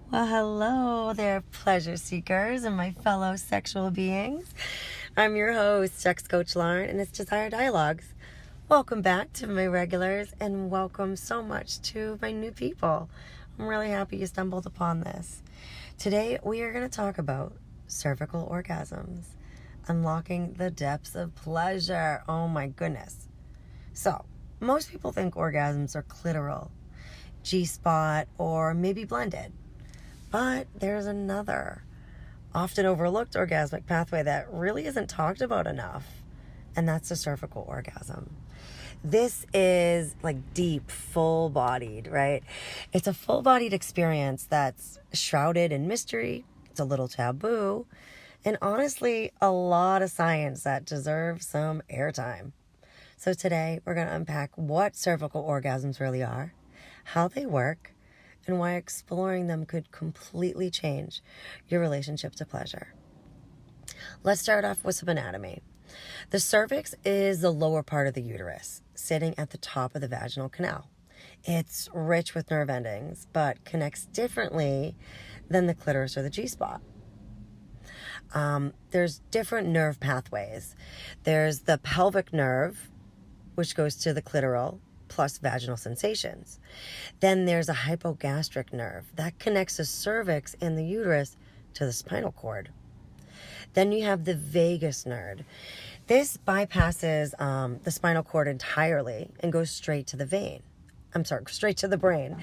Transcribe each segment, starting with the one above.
Well, hello there, pleasure seekers and my fellow sexual beings. I'm your host, Sex Coach Lauren, and it's Desire Dialogues. Welcome back to my regulars, and welcome so much to my new people. I'm really happy you stumbled upon this. Today, we are going to talk about cervical orgasms, unlocking the depths of pleasure. Oh my goodness. So, most people think orgasms are clitoral, G-spot, or maybe blended. But there's another often overlooked orgasmic pathway that really isn't talked about enough, and that's the cervical orgasm. This is like deep, full-bodied, right? It's a full-bodied experience that's shrouded in mystery. It's a little taboo, and honestly, a lot of science that deserves some airtime. So today, we're going to unpack what cervical orgasms really are, how they work, and why exploring them could completely change your relationship to pleasure. Let's start off with some anatomy. The cervix is the lower part of the uterus, sitting at the top of the vaginal canal. It's rich with nerve endings, but connects differently than the clitoris or the G-spot. There's different nerve pathways. There's the pelvic nerve, which goes to the clitoral, plus vaginal sensations. Then there's a hypogastric nerve that connects the cervix and the uterus to the spinal cord. Then you have the vagus nerve. This bypasses the spinal cord entirely and goes straight to the straight to the brain.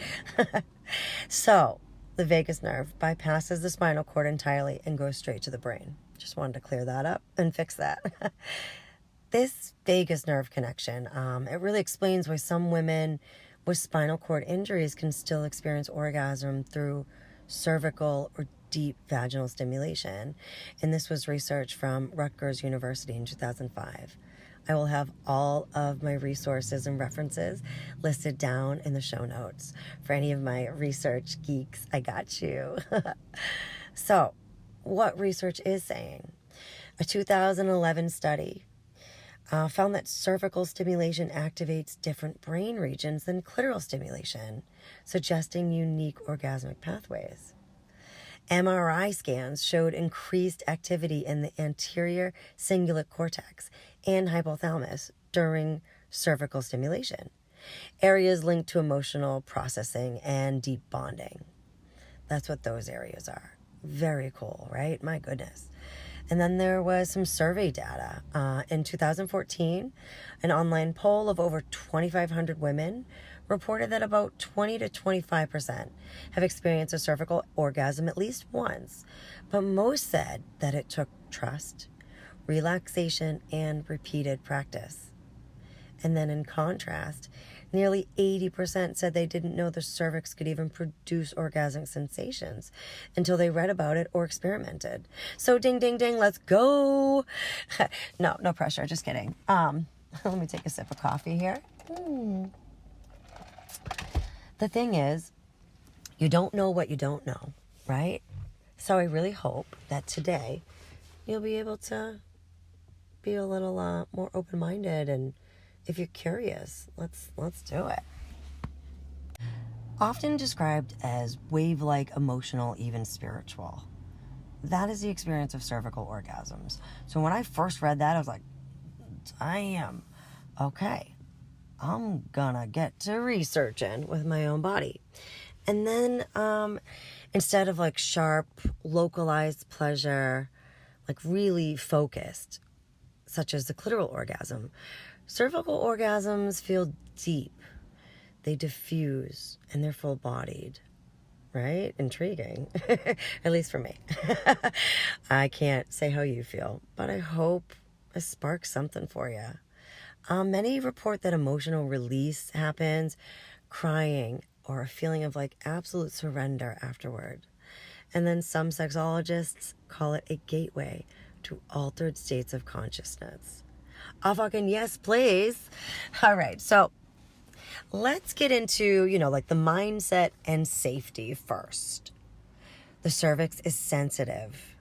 So the vagus nerve bypasses the spinal cord entirely and goes straight to the brain. Just wanted to clear that up and fix that. This vagus nerve connection, it really explains why some women with spinal cord injuries can still experience orgasm through cervical or deep vaginal stimulation. And this was research from Rutgers University in 2005. I will have all of my resources and references listed down in the show notes. For any of my research geeks, I got you. So, what research is saying? A 2011 study found that cervical stimulation activates different brain regions than clitoral stimulation, suggesting unique orgasmic pathways. MRI scans showed increased activity in the anterior cingulate cortex and hypothalamus during cervical stimulation, areas linked to emotional processing and deep bonding. That's what those areas are. Very cool, right? My goodness. And then there was some survey data. In 2014, an online poll of over 2,500 women reported that about 20 to 25% have experienced a cervical orgasm at least once, but most said that it took trust, relaxation, and repeated practice. And then in contrast, nearly 80% said they didn't know the cervix could even produce orgasmic sensations until they read about it or experimented. So ding, ding, ding, let's go. No pressure, just kidding. Let me take a sip of coffee here. The thing is, you don't know what you don't know, right? So I really hope that today you'll be able to be a little more open-minded, and if you're curious, let's do it. Often described as wave-like, emotional, even spiritual. That is the experience of cervical orgasms. So when I first read that, I was like, damn, okay, I'm gonna get to researching with my own body. And then instead of like sharp, localized pleasure, like really focused, such as the clitoral orgasm, cervical orgasms feel deep. They diffuse and they're full-bodied, right? Intriguing, at least for me. I can't say how you feel, but I hope I sparks something for you. Many report that emotional release happens, crying, or a feeling of like absolute surrender afterward. And then some sexologists call it a gateway to altered states of consciousness. Oh, fucking yes, please. All right, so let's get into, like the mindset and safety first. The cervix is sensitive,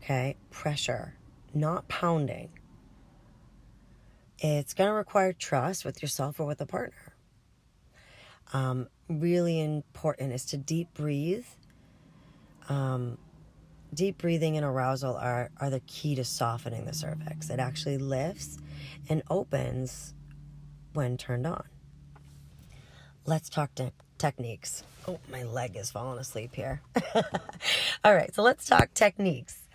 okay? Pressure, not pounding. It's going to require trust with yourself or with a partner. Really important is to deep breathe Deep breathing and arousal are the key to softening the cervix. It actually lifts and opens when turned on. Let's talk techniques. Oh, my leg is falling asleep here. All right, so let's talk techniques.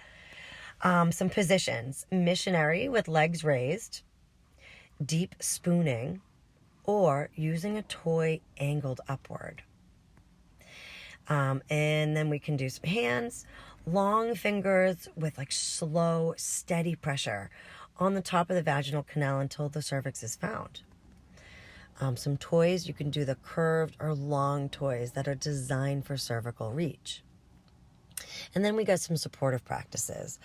Some positions: missionary with legs raised, deep spooning, or using a toy angled upward. And then we can do some hands, long fingers with like slow, steady pressure on the top of the vaginal canal until the cervix is found. Some toys, you can do the curved or long toys that are designed for cervical reach. And then we got some supportive practices.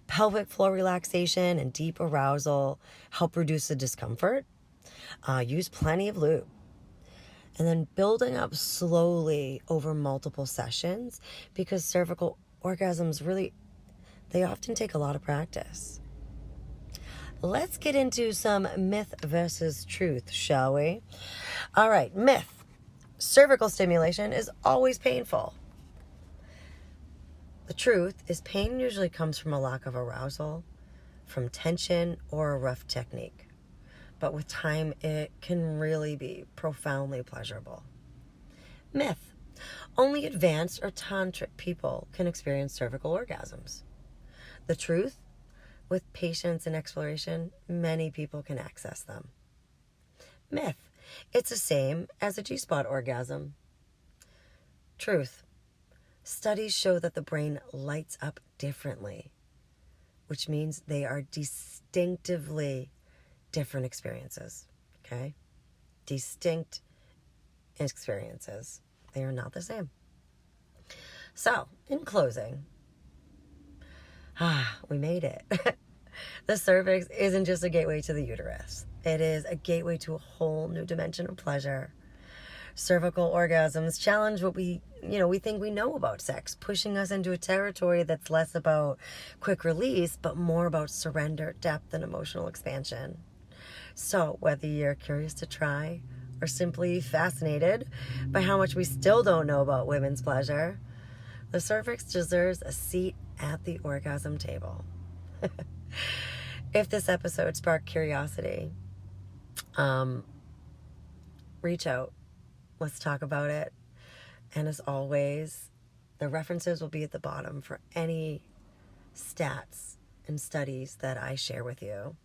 Pelvic floor relaxation and deep arousal help reduce the discomfort. Use plenty of lube. And then building up slowly over multiple sessions, because cervical orgasms really, they often take a lot of practice. Let's get into some myth versus truth, shall we? All right, myth. Cervical stimulation is always painful. The truth is pain usually comes from a lack of arousal, from tension, or a rough technique. But with time, it can really be profoundly pleasurable. Myth. Only advanced or tantric people can experience cervical orgasms. The truth. With patience and exploration, many people can access them. Myth. It's the same as a G-spot orgasm. Truth. Studies show that the brain lights up differently, which means they are distinctively different experiences. Okay? Distinct experiences. They are not the same. So, in closing, we made it. The cervix isn't just a gateway to the uterus. It is a gateway to a whole new dimension of pleasure. Cervical orgasms challenge what we think we know about sex, pushing us into a territory that's less about quick release, but more about surrender, depth, and emotional expansion. So whether you're curious to try or simply fascinated by how much we still don't know about women's pleasure, the cervix deserves a seat at the orgasm table. If this episode sparked curiosity, reach out. Let's talk about it. And as always, the references will be at the bottom for any stats and studies that I share with you.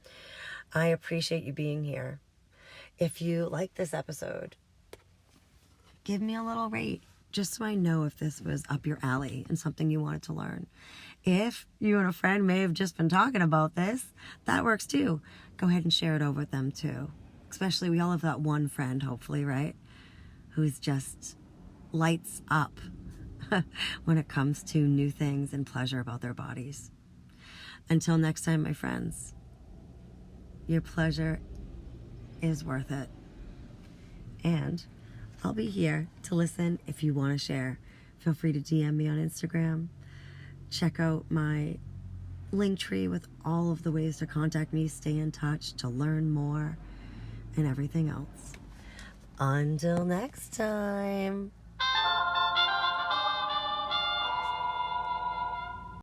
I appreciate you being here. If you like this episode, give me a little rate, just so I know if this was up your alley and something you wanted to learn. If you and a friend may have just been talking about this, that works too. Go ahead and share it over with them too. Especially, we all have that one friend, hopefully, right? Who's just lights up when it comes to new things and pleasure about their bodies. Until next time, my friends, your pleasure is worth it. And I'll be here to listen if you want to share. Feel free to DM me on Instagram. Check out my link tree with all of the ways to contact me, stay in touch, to learn more, and everything else. Until next time.